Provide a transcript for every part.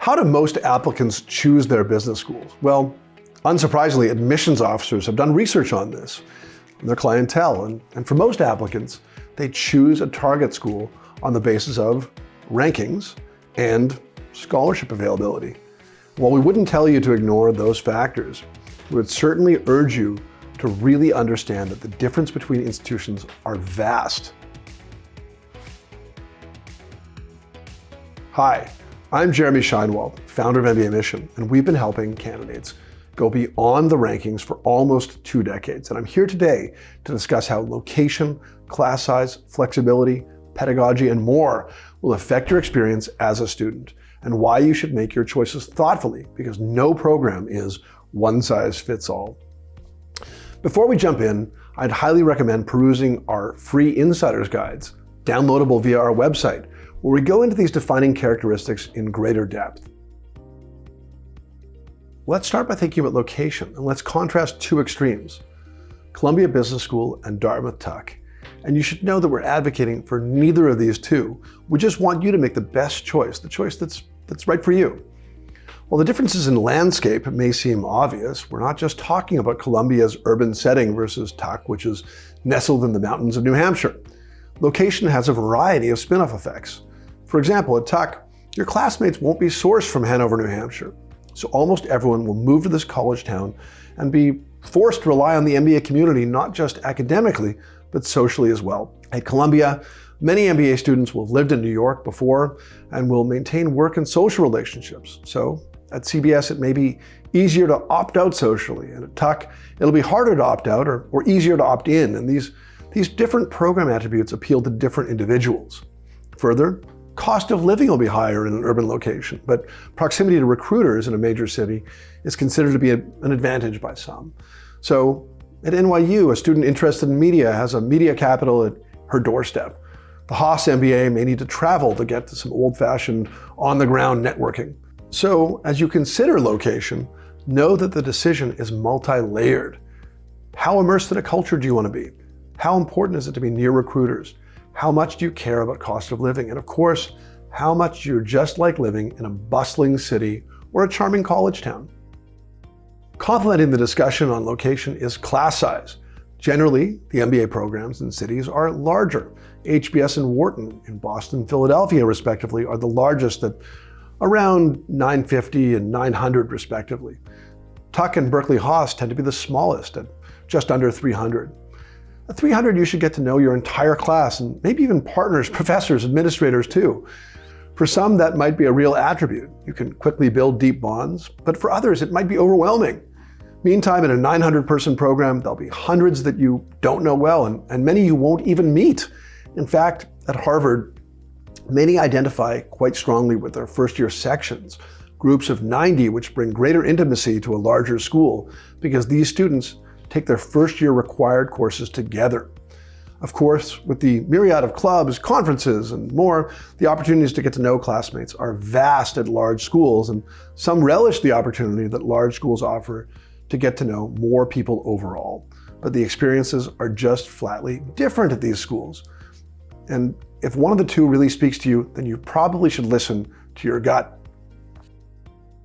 How do most applicants choose their business schools? Well, unsurprisingly, admissions officers have done research on this and their clientele. And for most applicants, they choose a target school on the basis of rankings and scholarship availability. While we wouldn't tell you to ignore those factors, we would certainly urge you to really understand that the difference between institutions are vast. Hi, I'm Jeremy Shinewald, founder of mbaMission, and we've been helping candidates go beyond the rankings for almost 2 decades. And I'm here today to discuss how location, class size, flexibility, pedagogy, and more will affect your experience as a student, and why you should make your choices thoughtfully, because no program is one size fits all. Before we jump in, I'd highly recommend perusing our free insider's guides, downloadable via our website, where we go into these defining characteristics in greater depth. Let's start by thinking about location, and let's contrast 2 extremes, Columbia Business School and Dartmouth Tuck. And you should know that we're advocating for neither of these 2. We just want you to make the best choice, the choice that's right for you. While the differences in landscape may seem obvious, we're not just talking about Columbia's urban setting versus Tuck, which is nestled in the mountains of New Hampshire. Location has a variety of spin-off effects. For example, at Tuck, your classmates won't be sourced from Hanover, New Hampshire. So almost everyone will move to this college town and be forced to rely on the MBA community, not just academically, but socially as well. At Columbia, many MBA students will have lived in New York before and will maintain work and social relationships. So at CBS, it may be easier to opt out socially, and at Tuck, it'll be harder to opt out or easier to opt in. And these different program attributes appeal to different individuals. Further, cost of living will be higher in an urban location, but proximity to recruiters in a major city is considered to be an advantage by some. So at NYU, a student interested in media has a media capital at her doorstep. The Haas MBA may need to travel to get to some old-fashioned, on-the-ground networking. So as you consider location, know that the decision is multi-layered. How immersed in a culture do you want to be? How important is it to be near recruiters? How much do you care about cost of living? And of course, how much you're just like living in a bustling city or a charming college town. Complementing the discussion on location is class size. Generally, the MBA programs in cities are larger. HBS and Wharton in Boston and Philadelphia, respectively, are the largest at around 950 and 900, respectively. Tuck and Berkeley Haas tend to be the smallest at just under 300. At 300, you should get to know your entire class and maybe even partners, professors, administrators too. For some, that might be a real attribute. You can quickly build deep bonds, but for others, it might be overwhelming. Meantime, in a 900-person program, there'll be hundreds that you don't know well and many you won't even meet. In fact, at Harvard, many identify quite strongly with their first-year sections, groups of 90 which bring greater intimacy to a larger school because these students take their first-year required courses together. Of course, with the myriad of clubs, conferences, and more, the opportunities to get to know classmates are vast at large schools, and some relish the opportunity that large schools offer to get to know more people overall. But the experiences are just flatly different at these schools. And if one of the 2 really speaks to you, then you probably should listen to your gut.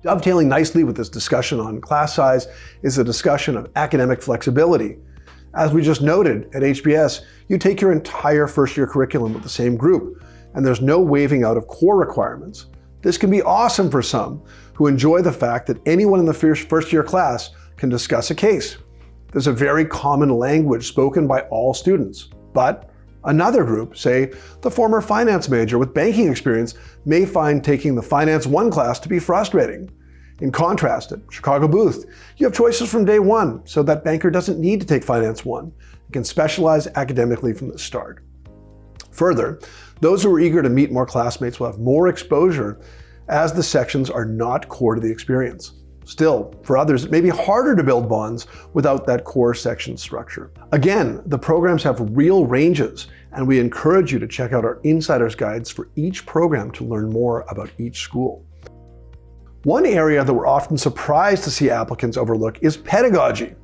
Dovetailing nicely with this discussion on class size is a discussion of academic flexibility. As we just noted, at HBS, you take your entire first-year curriculum with the same group, and there's no waiving out of core requirements. This can be awesome for some who enjoy the fact that anyone in the first-year class can discuss a case. There's a very common language spoken by all students, but another group, say the former finance major with banking experience, may find taking the Finance 1 class to be frustrating. In contrast, at Chicago Booth, you have choices from day one, so that banker doesn't need to take Finance 1 and can specialize academically from the start. Further, those who are eager to meet more classmates will have more exposure as the sections are not core to the experience. Still, for others, it may be harder to build bonds without that core section structure. Again, the programs have real ranges, and we encourage you to check out our insider's guides for each program to learn more about each school. One area that we're often surprised to see applicants overlook is pedagogy.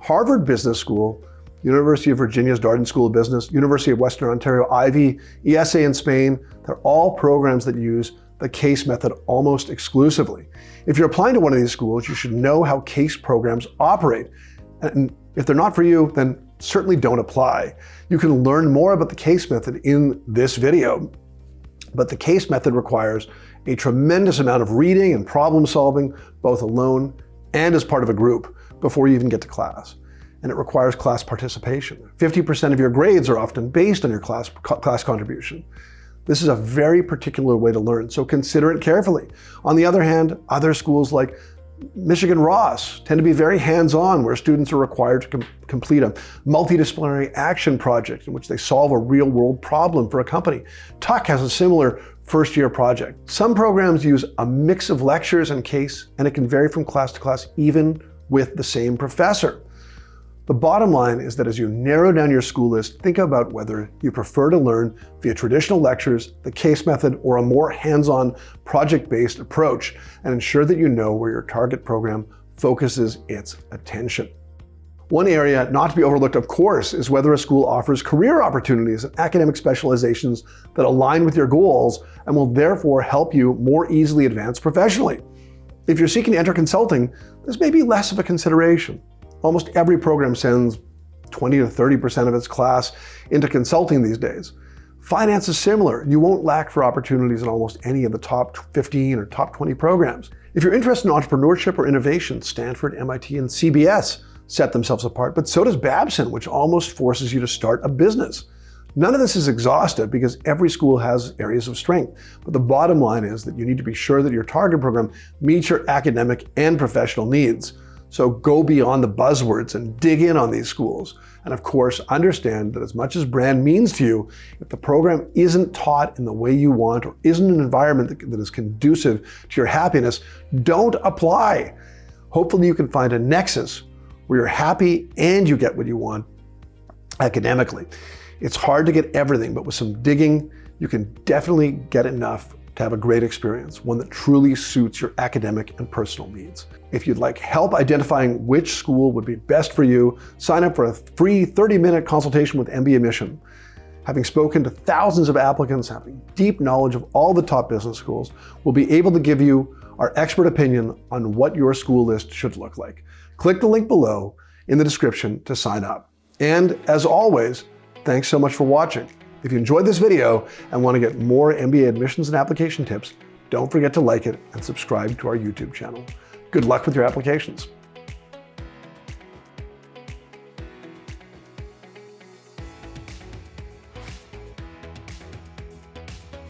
Harvard Business School, University of Virginia's Darden School of Business, University of Western Ontario Ivy, ESA in Spain, they're all programs that use the case method almost exclusively. If you're applying to one of these schools, you should know how case programs operate. And if they're not for you, then certainly don't apply. You can learn more about the case method in this video, but the case method requires a tremendous amount of reading and problem solving, both alone and as part of a group, before you even get to class. And it requires class participation. 50% of your grades are often based on your class contribution. This is a very particular way to learn, so consider it carefully. On the other hand, other schools like Michigan Ross tend to be very hands-on, where students are required to complete a multidisciplinary action project in which they solve a real-world problem for a company. Tuck has a similar first-year project. Some programs use a mix of lectures and case, and it can vary from class to class, even with the same professor. The bottom line is that as you narrow down your school list, think about whether you prefer to learn via traditional lectures, the case method, or a more hands-on project-based approach, and ensure that you know where your target program focuses its attention. One area not to be overlooked, of course, is whether a school offers career opportunities and academic specializations that align with your goals and will therefore help you more easily advance professionally. If you're seeking to enter consulting, this may be less of a consideration. Almost every program sends 20 to 30% of its class into consulting these days. Finance is similar. You won't lack for opportunities in almost any of the top 15 or top 20 programs. If you're interested in entrepreneurship or innovation, Stanford, MIT, and CBS set themselves apart, but so does Babson, which almost forces you to start a business. None of this is exhaustive because every school has areas of strength, but the bottom line is that you need to be sure that your target program meets your academic and professional needs. So go beyond the buzzwords and dig in on these schools. And of course, understand that as much as brand means to you, if the program isn't taught in the way you want or isn't an environment that is conducive to your happiness, don't apply. Hopefully you can find a nexus where you're happy and you get what you want academically. It's hard to get everything, but with some digging, you can definitely get enough to have a great experience, one that truly suits your academic and personal needs. If you'd like help identifying which school would be best for you, sign up for a free 30-minute consultation with mbaMission. Having spoken to thousands of applicants, having deep knowledge of all the top business schools, we'll be able to give you our expert opinion on what your school list should look like. Click the link below in the description to sign up. And as always, thanks so much for watching. If you enjoyed this video and want to get more MBA admissions and application tips, don't forget to like it and subscribe to our YouTube channel. Good luck with your applications.